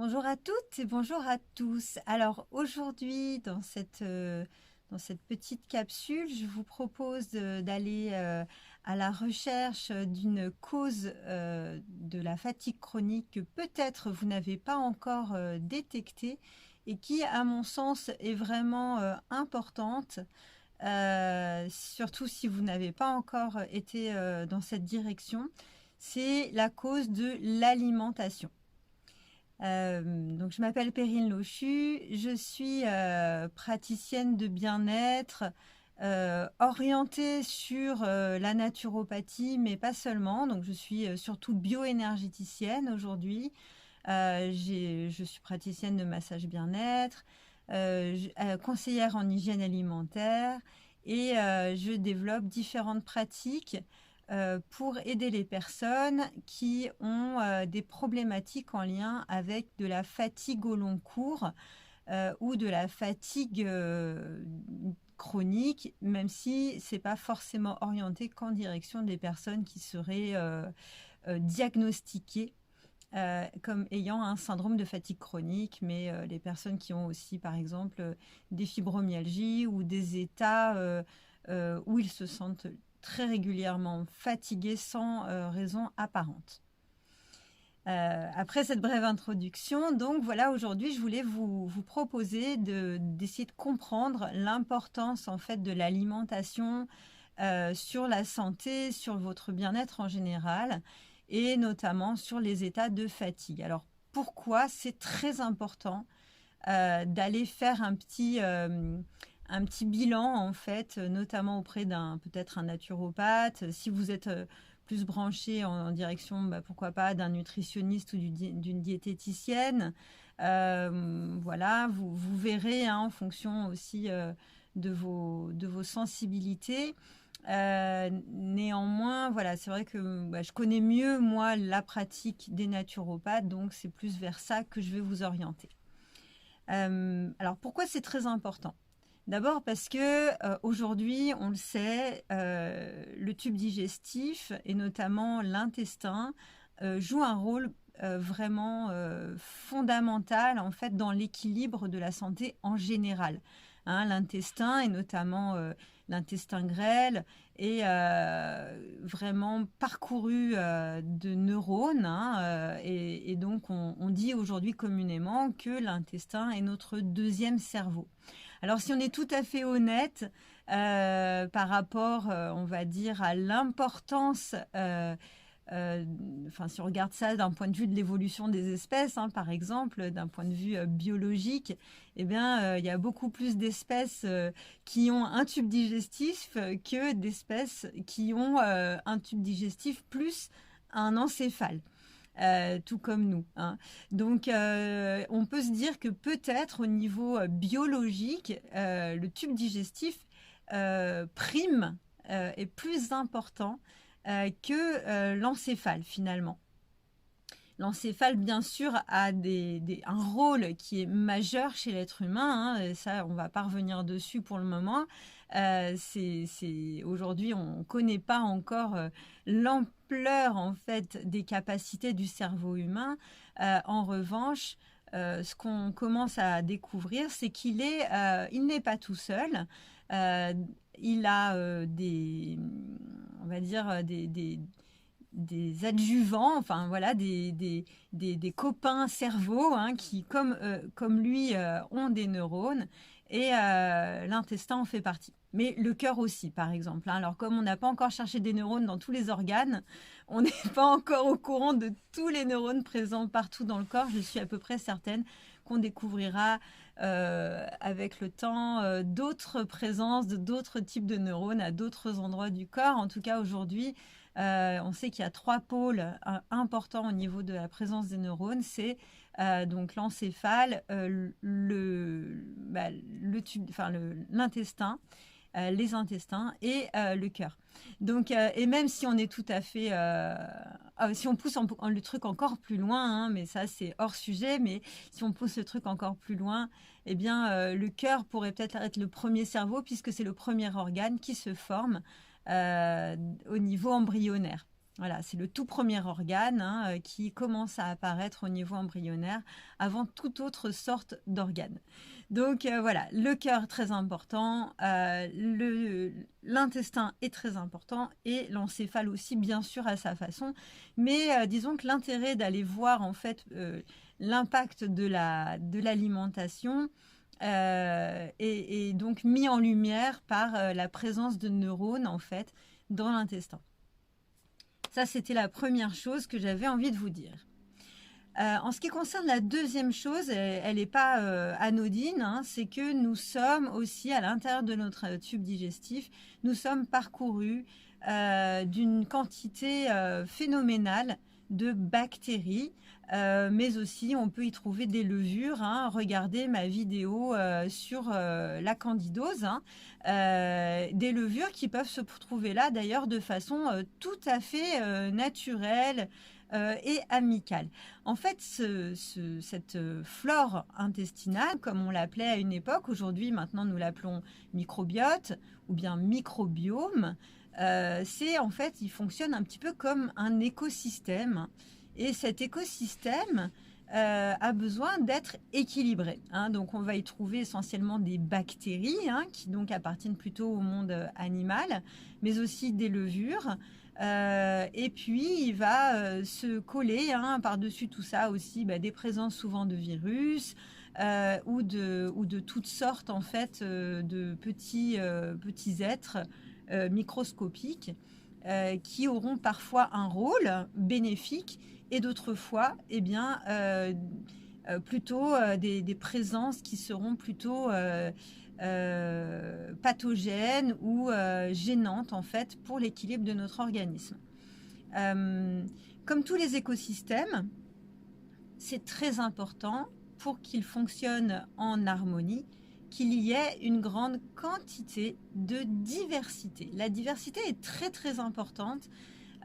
Bonjour à toutes et bonjour à tous. Alors aujourd'hui, dans cette petite capsule, je vous propose d'aller à la recherche d'une cause de la fatigue chronique que peut-être vous n'avez pas encore détectée et qui, à mon sens, est vraiment importante, surtout si vous n'avez pas encore été dans cette direction. C'est la cause de l'alimentation. Donc je m'appelle Perrine Lochu, je suis praticienne de bien-être, orientée sur la naturopathie, mais pas seulement. Donc je suis surtout bioénergéticienne aujourd'hui. Je suis praticienne de massage bien-être, conseillère en hygiène alimentaire et je développe différentes pratiques pour aider les personnes qui ont des problématiques en lien avec de la fatigue au long cours ou de la fatigue chronique, même si ce n'est pas forcément orienté qu'en direction des personnes qui seraient diagnostiquées comme ayant un syndrome de fatigue chronique, mais les personnes qui ont aussi, par exemple, des fibromyalgies ou des états où ils se sentent très régulièrement fatigués sans raison apparente. Après cette brève introduction, donc voilà, aujourd'hui, je voulais vous proposer d'essayer de comprendre l'importance en fait de l'alimentation sur la santé, sur votre bien-être en général, et notamment sur les états de fatigue. Alors, pourquoi c'est très important d'aller faire un petit bilan, en fait, notamment auprès peut-être un naturopathe, si vous êtes plus branché en direction, pourquoi pas, d'un nutritionniste ou d'une diététicienne. Voilà, vous verrez en fonction aussi de vos sensibilités. Néanmoins, voilà, c'est vrai que je connais mieux, moi, la pratique des naturopathes, donc c'est plus vers ça que je vais vous orienter. Alors, pourquoi c'est très important? D'abord parce que aujourd'hui, on le sait, le tube digestif et notamment l'intestin joue un rôle vraiment fondamental en fait dans l'équilibre de la santé en général. L'intestin et notamment l'intestin grêle est vraiment parcouru de neurones et donc on dit aujourd'hui communément que l'intestin est notre deuxième cerveau. Alors, si on est tout à fait honnête par rapport, on va dire, à l'importance, si on regarde ça d'un point de vue de l'évolution des espèces, par exemple, d'un point de vue biologique, eh bien, il y a beaucoup plus d'espèces qui ont un tube digestif que d'espèces qui ont un tube digestif plus un encéphale. Tout comme nous. Donc, on peut se dire que peut-être au niveau biologique, le tube digestif prime est plus important que l'encéphale finalement. L'encéphale, bien sûr, a un rôle qui est majeur chez l'être humain. Et ça, on ne va pas revenir dessus pour le moment. Aujourd'hui, on ne connaît pas encore l'ampleur en fait des capacités du cerveau humain. En revanche, ce qu'on commence à découvrir, c'est qu'il n'est pas tout seul. Il a on va dire des adjuvants, enfin voilà, des copains cerveaux qui, comme lui, ont des neurones et l'intestin en fait partie. Mais le cœur aussi, par exemple. Alors, comme on n'a pas encore cherché des neurones dans tous les organes, on n'est pas encore au courant de tous les neurones présents partout dans le corps. Je suis à peu près certaine qu'on découvrira avec le temps d'autres présences, d'autres types de neurones à d'autres endroits du corps. En tout cas, aujourd'hui, on sait qu'il y a 3 pôles importants au niveau de la présence des neurones. C'est donc l'encéphale, l'intestin, les intestins et le cœur. Donc, et même si on est tout à fait, si on pousse le truc encore plus loin, mais ça c'est hors sujet, mais si on pousse le truc encore plus loin, eh bien le cœur pourrait peut-être être le premier cerveau puisque c'est le premier organe qui se forme au niveau embryonnaire. Voilà, c'est le tout premier organe hein, qui commence à apparaître au niveau embryonnaire avant toute autre sorte d'organe. Donc voilà, le cœur très important, l'intestin est très important et l'encéphale aussi bien sûr à sa façon. Mais disons que l'intérêt d'aller voir en fait l'impact de l'alimentation est donc mis en lumière par la présence de neurones en fait dans l'intestin. Ça, c'était la première chose que j'avais envie de vous dire. En ce qui concerne la deuxième chose, elle n'est pas anodine, hein, c'est que nous sommes aussi à l'intérieur de notre tube digestif, nous sommes parcourus d'une quantité phénoménale de bactéries, mais aussi on peut y trouver des levures. Hein. Regardez ma vidéo sur la candidose. Hein. Des levures qui peuvent se trouver là d'ailleurs de façon tout à fait naturelle et amicale. En fait, cette flore intestinale, comme on l'appelait à une époque, aujourd'hui maintenant nous l'appelons microbiote ou bien microbiome, c'est en fait, il fonctionne un petit peu comme un écosystème. Et cet écosystème a besoin d'être équilibré. Hein. Donc, on va y trouver essentiellement des bactéries hein, qui donc appartiennent plutôt au monde animal, mais aussi des levures. Et puis, il va se coller hein, par-dessus tout ça aussi des présences souvent de virus ou de toutes sortes en fait de petits êtres microscopiques qui auront parfois un rôle bénéfique et d'autres fois, eh bien, plutôt des présences qui seront plutôt pathogènes ou gênantes en fait pour l'équilibre de notre organisme. Comme tous les écosystèmes, c'est très important pour qu'ils fonctionnent en harmonie qu'il y ait une grande quantité de diversité. La diversité est très très importante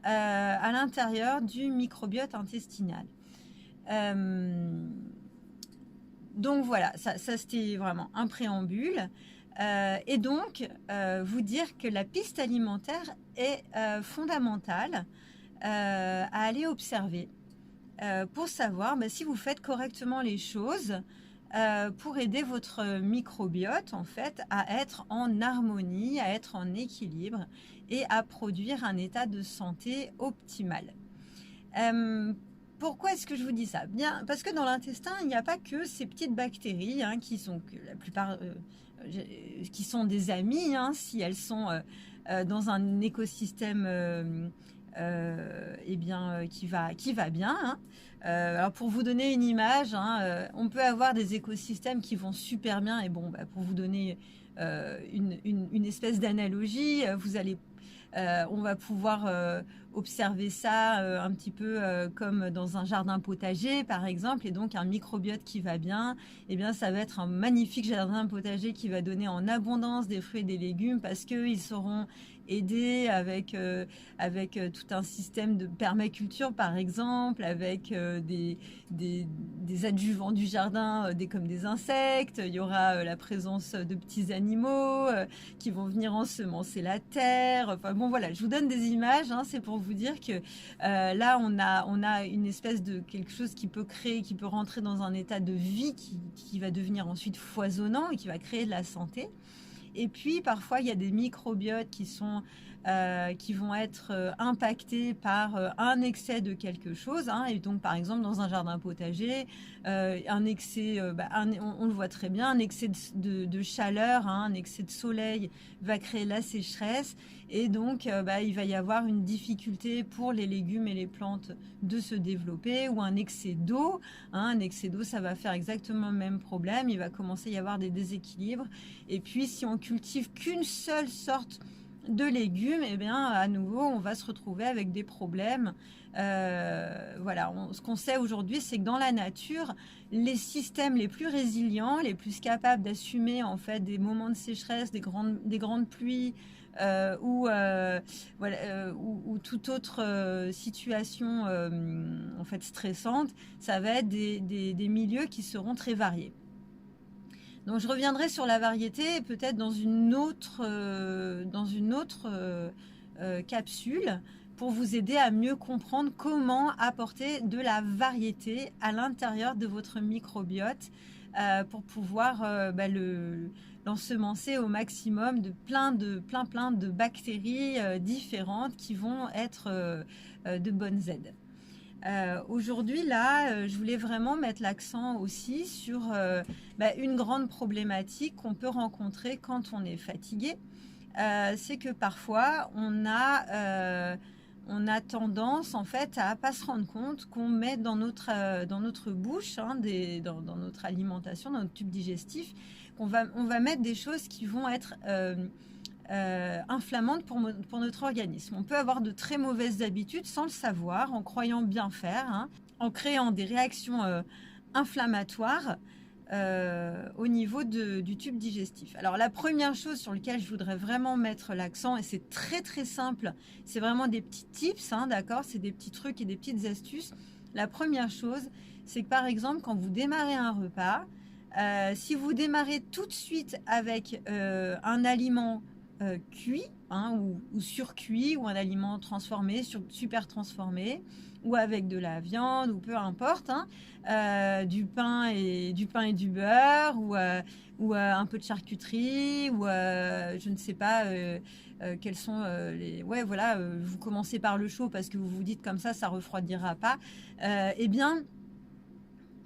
à l'intérieur du microbiote intestinal. Donc voilà, ça c'était vraiment un préambule. Et donc, vous dire que la piste alimentaire est fondamentale à aller observer pour savoir si vous faites correctement les choses pour aider votre microbiote en fait à être en harmonie, à être en équilibre et à produire un état de santé optimal. Pourquoi est-ce que je vous dis ça? Bien, parce que dans l'intestin, il n'y a pas que ces petites bactéries hein, qui sont que la plupart qui sont des amies hein, si elles sont dans un écosystème qui va bien. Hein. Alors pour vous donner une image, hein, on peut avoir des écosystèmes qui vont super bien et bon, pour vous donner une espèce d'analogie, on va pouvoir observer ça un petit peu comme dans un jardin potager par exemple, et donc un microbiote qui va bien, eh bien ça va être un magnifique jardin potager qui va donner en abondance des fruits et des légumes parce qu'ils seront aidés avec tout un système de permaculture par exemple, avec des adjuvants du jardin, comme des insectes. Il y aura la présence de petits animaux qui vont venir ensemencer la terre. Enfin bon voilà, je vous donne des images, hein, c'est pour vous dire que là on a une espèce de quelque chose qui peut rentrer dans un état de vie qui va devenir ensuite foisonnant et qui va créer de la santé. Et puis parfois il y a des microbiotes qui vont être impactés par un excès de quelque chose. Hein, et donc par exemple dans un jardin potager, un excès, on le voit très bien, un excès de chaleur, hein, un excès de soleil va créer la sécheresse. Et donc il va y avoir une difficulté pour les légumes et les plantes de se développer, ou un excès d'eau. Hein, un excès d'eau, ça va faire exactement le même problème. Il va commencer à y avoir des déséquilibres. Et puis si on cultive qu'une seule sorte de légumes, eh bien à nouveau on va se retrouver avec des problèmes. Voilà, ce qu'on sait aujourd'hui, c'est que dans la nature, les systèmes les plus résilients, les plus capables d'assumer en fait des moments de sécheresse, des grandes pluies ou toute autre situation en fait stressante, ça va être des milieux qui seront très variés. Donc je reviendrai sur la variété peut-être dans une autre capsules pour vous aider à mieux comprendre comment apporter de la variété à l'intérieur de votre microbiote pour pouvoir l'ensemencer au maximum de plein de bactéries différentes qui vont être de bonnes aides. Aujourd'hui, là, je voulais vraiment mettre l'accent aussi sur une grande problématique qu'on peut rencontrer quand on est fatigué. C'est que parfois, on a tendance en fait à pas se rendre compte qu'on met dans notre bouche, dans notre alimentation, dans notre tube digestif, on va mettre des choses qui vont être inflammantes pour notre organisme. On peut avoir de très mauvaises habitudes sans le savoir, en croyant bien faire, en créant des réactions inflammatoires au niveau du tube digestif. Alors la première chose sur laquelle je voudrais vraiment mettre l'accent, et c'est très très simple, c'est vraiment des petits tips, d'accord, c'est des petits trucs et des petites astuces. La première chose, c'est que par exemple quand vous démarrez un repas, si vous démarrez tout de suite avec un aliment cuit ou surcuit, ou un aliment transformé, super transformé, ou avec de la viande, ou peu importe, du pain et du beurre, ou un peu de charcuterie, ou je ne sais pas quels sont les... Ouais, voilà, vous commencez par le chaud parce que vous vous dites comme ça refroidira pas. Eh bien,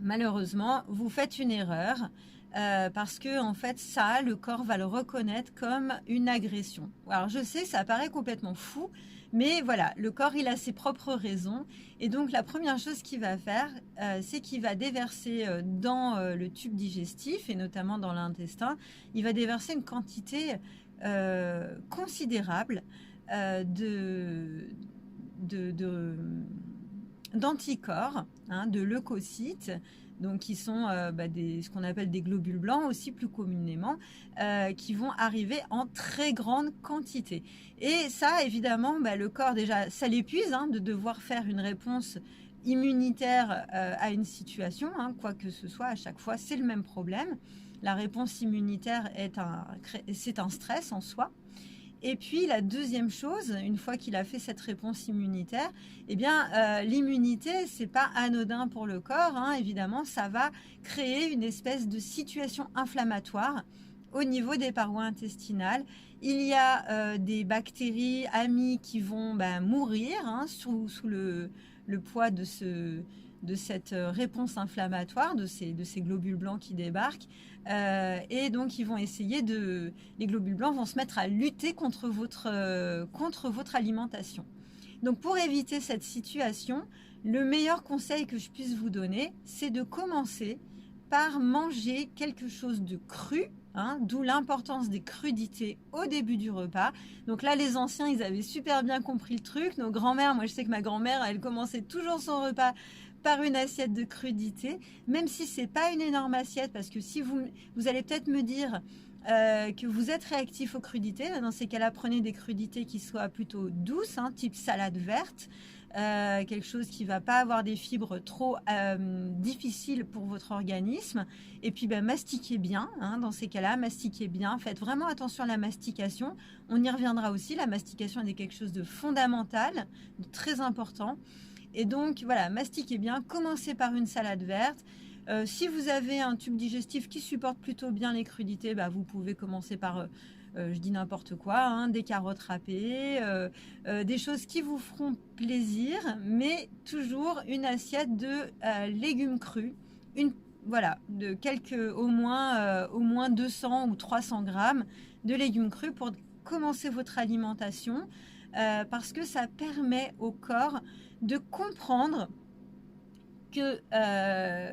malheureusement, vous faites une erreur. Parce que en fait ça, le corps va le reconnaître comme une agression. Alors je sais, ça paraît complètement fou, mais voilà, le corps il a ses propres raisons, et donc la première chose qu'il va faire, c'est qu'il va déverser dans le tube digestif, et notamment dans l'intestin, il va déverser une quantité considérable d'anticorps, de leucocytes, donc qui sont ce qu'on appelle des globules blancs aussi plus communément, qui vont arriver en très grande quantité. Et ça, évidemment, le corps déjà, ça l'épuise de devoir faire une réponse immunitaire à une situation, quoi que ce soit, à chaque fois, c'est le même problème. La réponse immunitaire c'est un stress en soi. Et puis la deuxième chose, une fois qu'il a fait cette réponse immunitaire, eh bien l'immunité, c'est pas anodin pour le corps, évidemment, ça va créer une espèce de situation inflammatoire au niveau des parois intestinales. Il y a des bactéries amies qui vont mourir sous le poids de cette réponse inflammatoire, de ces globules blancs qui débarquent. Et donc ils vont essayer les globules blancs vont se mettre à lutter contre votre alimentation. Donc pour éviter cette situation, le meilleur conseil que je puisse vous donner, c'est de commencer par manger quelque chose de cru, d'où l'importance des crudités au début du repas. Donc là, les anciens, ils avaient super bien compris le truc. Nos grands-mères, moi je sais que ma grand-mère, elle commençait toujours son repas par une assiette de crudités, même si c'est pas une énorme assiette, parce que si vous allez peut-être me dire que vous êtes réactif aux crudités, dans ces cas-là, prenez des crudités qui soient plutôt douces, type salade verte, quelque chose qui va pas avoir des fibres trop difficiles pour votre organisme, et puis mastiquez bien, dans ces cas-là, mastiquez bien, faites vraiment attention à la mastication, on y reviendra aussi, la mastication est quelque chose de fondamental, de très important. Et donc voilà, mastiquez bien, commencez par une salade verte. Si vous avez un tube digestif qui supporte plutôt bien les crudités, vous pouvez commencer par, je dis n'importe quoi, des carottes râpées, des choses qui vous feront plaisir, mais toujours une assiette de légumes crus, au moins 200 ou 300 grammes de légumes crus pour commencer votre alimentation, parce que ça permet au corps de comprendre que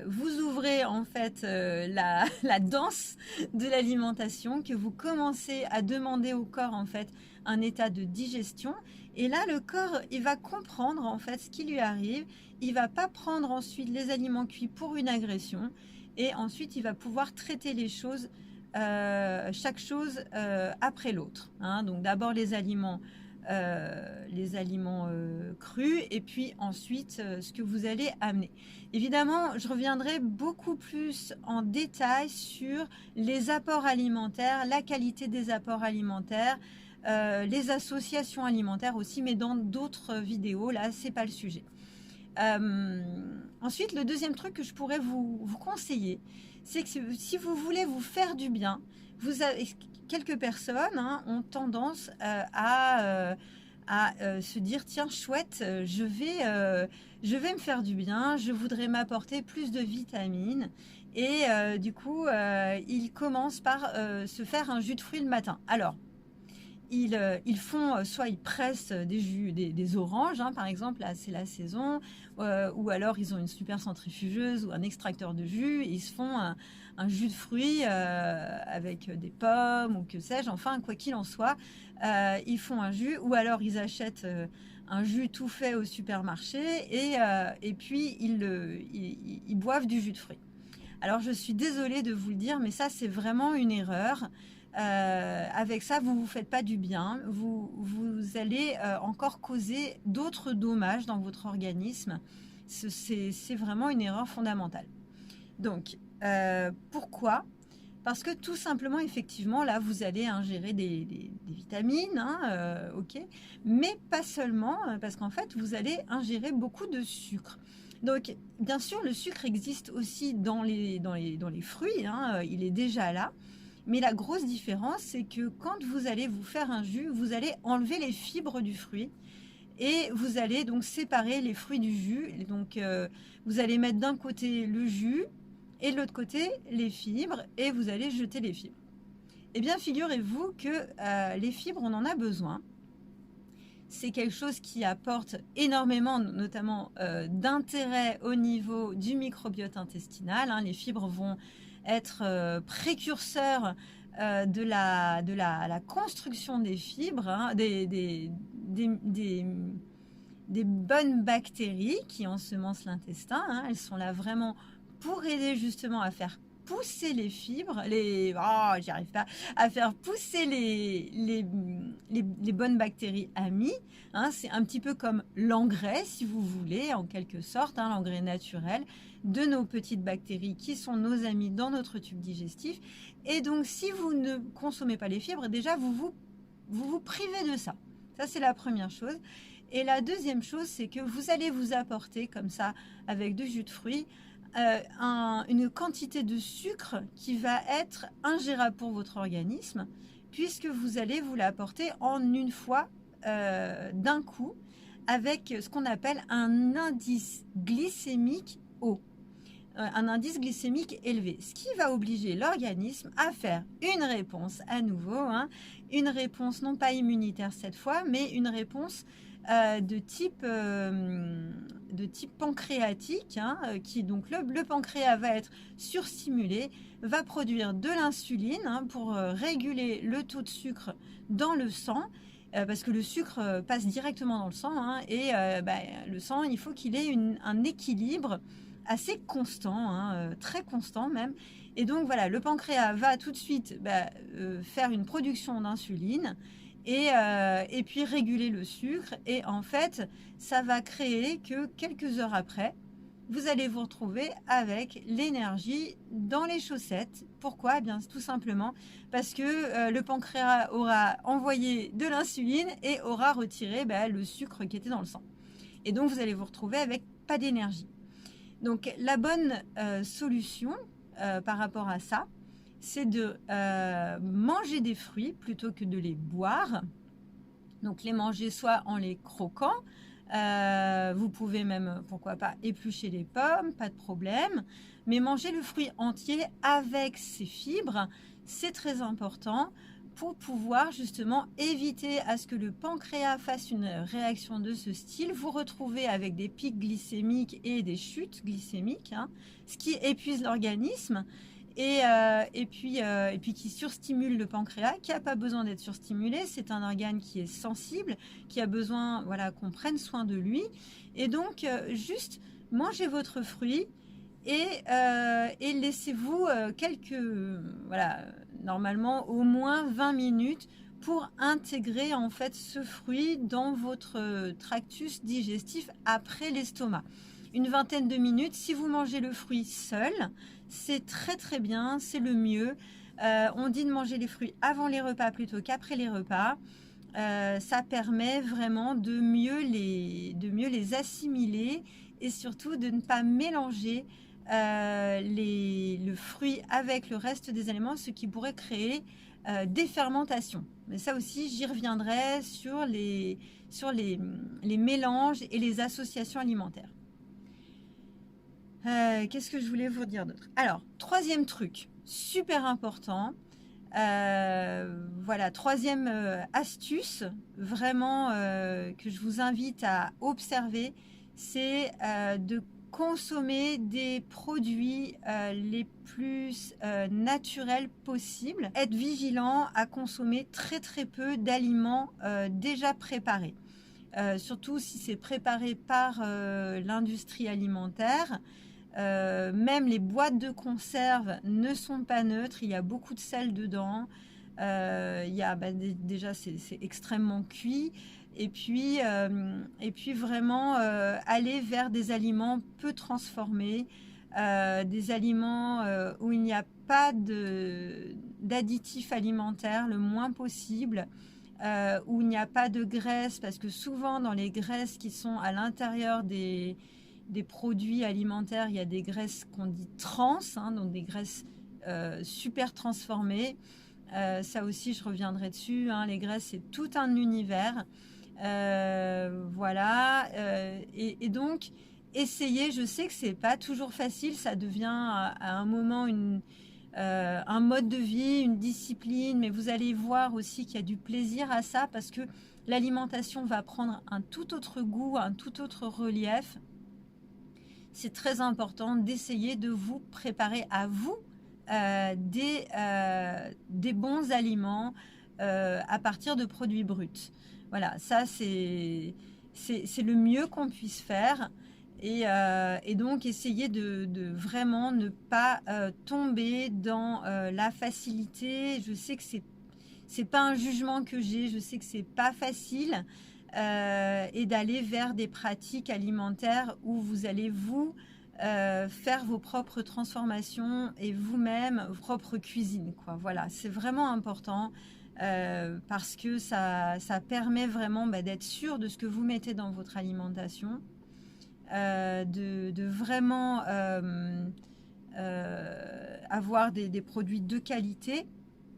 vous ouvrez en fait la danse de l'alimentation, que vous commencez à demander au corps en fait un état de digestion, et là le corps il va comprendre en fait ce qui lui arrive, il va pas prendre ensuite les aliments cuits pour une agression, et ensuite il va pouvoir traiter les choses, chaque chose après l'autre, donc d'abord les aliments crus, et puis ensuite ce que vous allez amener. Évidemment, je reviendrai beaucoup plus en détail sur les apports alimentaires, la qualité des apports alimentaires, les associations alimentaires aussi, mais dans d'autres vidéos, là, c'est pas le sujet. Ensuite, le deuxième truc que je pourrais vous conseiller, c'est que si vous voulez vous faire du bien, quelques personnes ont tendance à se dire tiens chouette, je vais me faire du bien, je voudrais m'apporter plus de vitamines et du coup ils commencent par se faire un jus de fruits le matin. Alors ils font, soit ils pressent des jus, des oranges, par exemple, là c'est la saison, ou alors ils ont une super centrifugeuse ou un extracteur de jus, et ils se font un jus de fruits avec des pommes ou que sais-je, enfin quoi qu'il en soit, ils font un jus, ou alors ils achètent un jus tout fait au supermarché et puis ils boivent du jus de fruits. Alors je suis désolée de vous le dire, mais ça c'est vraiment une erreur. Avec ça, vous ne vous faites pas du bien, vous allez encore causer d'autres dommages dans votre organisme. C'est vraiment une erreur fondamentale. Donc, pourquoi ? Parce que tout simplement, effectivement, là, vous allez ingérer des vitamines, ok, mais pas seulement, parce qu'en fait, vous allez ingérer beaucoup de sucre. Donc, bien sûr, le sucre existe aussi dans les fruits, il est déjà là. Mais la grosse différence, c'est que quand vous allez vous faire un jus, vous allez enlever les fibres du fruit et vous allez donc séparer les fruits du jus. Et donc, vous allez mettre d'un côté le jus et de l'autre côté les fibres et vous allez jeter les fibres. Eh bien, figurez-vous que les fibres, on en a besoin. C'est quelque chose qui apporte énormément, notamment d'intérêt au niveau du microbiote intestinal. Les fibres vont être précurseurs de la construction des fibres, des bonnes bactéries qui ensemencent l'intestin. Elles sont là vraiment pour aider justement à faire pousser les fibres, j'y arrive pas, à faire pousser les bonnes bactéries amies. C'est un petit peu comme l'engrais, si vous voulez, en quelque sorte, l'engrais naturel de nos petites bactéries qui sont nos amis dans notre tube digestif. Et donc, si vous ne consommez pas les fibres, déjà, vous privez de ça. Ça, c'est la première chose. Et la deuxième chose, c'est que vous allez vous apporter, comme ça, avec du jus de fruits, une quantité de sucre qui va être ingérable pour votre organisme, puisque vous allez vous l'apporter en une fois d'un coup, avec ce qu'on appelle un indice glycémique haut. Un indice glycémique élevé, ce qui va obliger l'organisme à faire une réponse à nouveau, une réponse non pas immunitaire cette fois, mais une réponse de type pancréatique, qui donc le pancréas va être surstimulé, va produire de l'insuline pour réguler le taux de sucre dans le sang. Parce que le sucre passe directement dans le sang, et le sang, il faut qu'il ait un équilibre assez constant, très constant même. Et donc voilà, le pancréas va tout de suite faire une production d'insuline et puis réguler le sucre. Et en fait, ça va créer que quelques heures après, vous allez vous retrouver avec l'énergie dans les chaussettes. Pourquoi ? Eh bien, tout simplement parce que le pancréas aura envoyé de l'insuline et aura retiré le sucre qui était dans le sang. Et donc, vous allez vous retrouver avec pas d'énergie. Donc, la bonne solution par rapport à ça, c'est de manger des fruits plutôt que de les boire. Donc, les manger soit en les croquant, vous pouvez même, pourquoi pas, éplucher les pommes, pas de problème. Mais manger le fruit entier avec ses fibres, c'est très important pour pouvoir justement éviter à ce que le pancréas fasse une réaction de ce style. Vous retrouvez avec des pics glycémiques et des chutes glycémiques, ce qui épuise l'organisme. Et puis qui surstimule le pancréas, qui n'a pas besoin d'être surstimulé. C'est un organe qui est sensible, qui a besoin qu'on prenne soin de lui. Et donc, juste mangez votre fruit et laissez-vous normalement au moins 20 minutes pour intégrer en fait ce fruit dans votre tractus digestif après l'estomac. Une vingtaine de minutes. Si vous mangez le fruit seul, c'est très très bien, c'est le mieux. On dit de manger les fruits avant les repas plutôt qu'après les repas. ça permet vraiment de mieux les assimiler et surtout de ne pas mélanger le fruit avec le reste des aliments, ce qui pourrait créer des fermentations. Mais ça aussi, j'y reviendrai sur les mélanges et les associations alimentaires. Qu'est-ce que je voulais vous dire d'autre? Alors, troisième truc, super important. Voilà, troisième astuce, vraiment que je vous invite à observer, c'est de consommer des produits les plus naturels possibles. Être vigilant à consommer très très peu d'aliments déjà préparés. Surtout si c'est préparé par l'industrie alimentaire. Même les boîtes de conserve ne sont pas neutres, il y a beaucoup de sel dedans. Déjà c'est extrêmement cuit. Et puis vraiment aller vers des aliments peu transformés, des aliments où il n'y a pas d'additifs alimentaires le moins possible. Où il n'y a pas de graisse, parce que souvent dans les graisses qui sont à l'intérieur des produits alimentaires, il y a des graisses qu'on dit trans, hein, donc des graisses super transformées. Ça aussi, je reviendrai dessus, hein, les graisses, c'est tout un univers. Voilà. Et donc, essayez, je sais que c'est pas toujours facile, ça devient à un moment un mode de vie, une discipline, mais vous allez voir aussi qu'il y a du plaisir à ça parce que l'alimentation va prendre un tout autre goût, un tout autre relief. C'est très important d'essayer de vous préparer à vous des bons aliments à partir de produits bruts. Voilà, ça c'est le mieux qu'on puisse faire. Et donc essayer de vraiment ne pas tomber dans la facilité. Je sais que c'est pas un jugement que j'ai, je sais que c'est pas facile, et d'aller vers des pratiques alimentaires où vous allez vous faire vos propres transformations et vous-même vos propres cuisines, quoi. Voilà, c'est vraiment important. Parce que ça permet vraiment d'être sûr de ce que vous mettez dans votre alimentation, de vraiment avoir des produits de qualité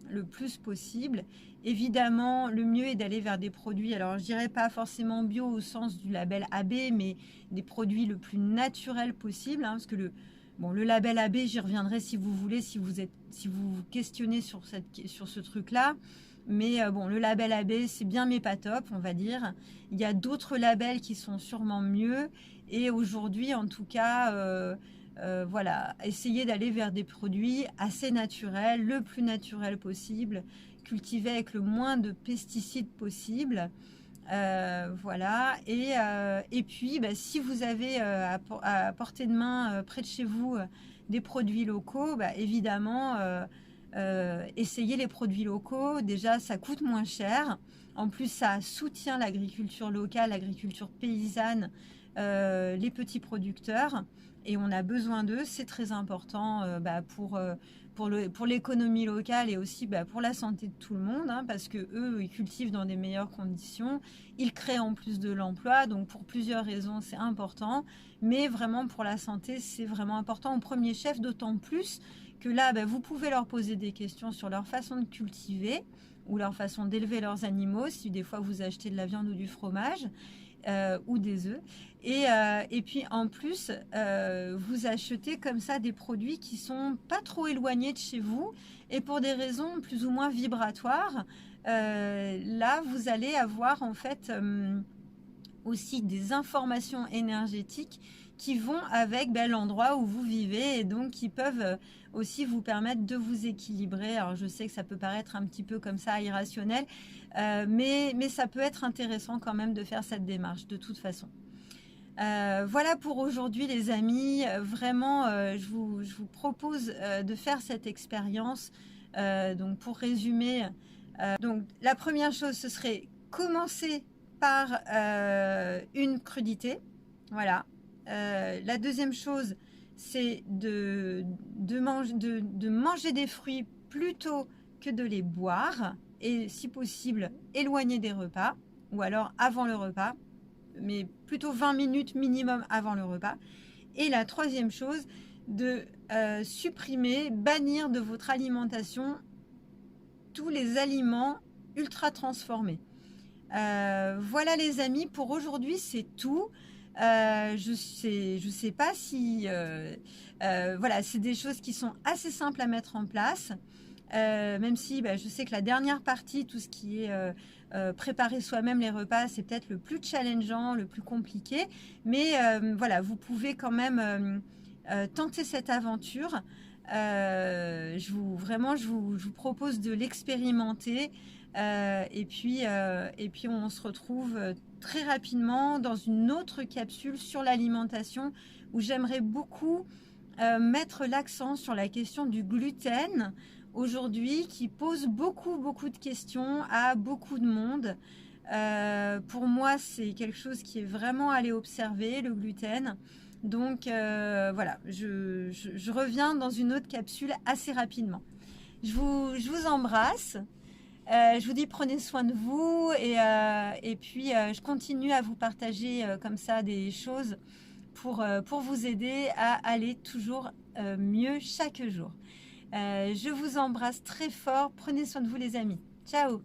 le plus possible. Évidemment, le mieux est d'aller vers des produits, alors je dirais pas forcément bio au sens du label AB, mais des produits le plus naturels possible, hein, parce que le label AB, j'y reviendrai si vous voulez, si vous vous questionnez sur ce truc-là. Mais le label AB, c'est bien mais pas top, on va dire. Il y a d'autres labels qui sont sûrement mieux. Et aujourd'hui, en tout cas, voilà, essayez d'aller vers des produits assez naturels, le plus naturel possible, cultivés avec le moins de pesticides possible. Voilà. Et puis, si vous avez à portée de main, près de chez vous, des produits locaux, évidemment, essayez les produits locaux. Déjà, ça coûte moins cher. En plus, ça soutient l'agriculture locale, l'agriculture paysanne, les petits producteurs. Et on a besoin d'eux. C'est très important pour l'économie locale et aussi pour la santé de tout le monde, hein, parce que eux, ils cultivent dans des meilleures conditions. Ils créent en plus de l'emploi. Donc, pour plusieurs raisons, c'est important. Mais vraiment, pour la santé, c'est vraiment important au premier chef, d'autant plus que là, vous pouvez leur poser des questions sur leur façon de cultiver ou leur façon d'élever leurs animaux, si des fois vous achetez de la viande ou du fromage ou des œufs. Et puis en plus, vous achetez comme ça des produits qui sont pas trop éloignés de chez vous et pour des raisons plus ou moins vibratoires. Là, vous allez avoir en fait aussi des informations énergétiques qui vont avec l'endroit où vous vivez et donc qui peuvent aussi vous permettre de vous équilibrer. Alors je sais que ça peut paraître un petit peu comme ça irrationnel, mais ça peut être intéressant quand même de faire cette démarche de toute façon. Voilà pour aujourd'hui les amis, vraiment je vous propose de faire cette expérience. Donc pour résumer, donc la première chose ce serait commencer par une crudité, voilà. La deuxième chose, c'est de manger des fruits plutôt que de les boire. et si possible, éloigné des repas, ou alors avant le repas, mais plutôt 20 minutes minimum avant le repas. Et la troisième chose, de supprimer, bannir de votre alimentation tous les aliments ultra transformés. Voilà les amis, pour aujourd'hui c'est tout. Je sais pas si voilà, c'est des choses qui sont assez simples à mettre en place, même si je sais que la dernière partie, tout ce qui est préparer soi-même les repas, c'est peut-être le plus challengeant, le plus compliqué, mais voilà, vous pouvez quand même tenter cette aventure. Vraiment, je vous propose de l'expérimenter. Et puis on se retrouve très rapidement dans une autre capsule sur l'alimentation où j'aimerais beaucoup mettre l'accent sur la question du gluten aujourd'hui, qui pose beaucoup de questions à beaucoup de monde. Pour moi, c'est quelque chose qui est vraiment à aller observer, le gluten. Donc voilà, je reviens dans une autre capsule assez rapidement. Je vous embrasse. Je vous dis prenez soin de vous et puis je continue à vous partager comme ça des choses pour vous aider à aller toujours mieux chaque jour. Je vous embrasse très fort. Prenez soin de vous les amis. Ciao.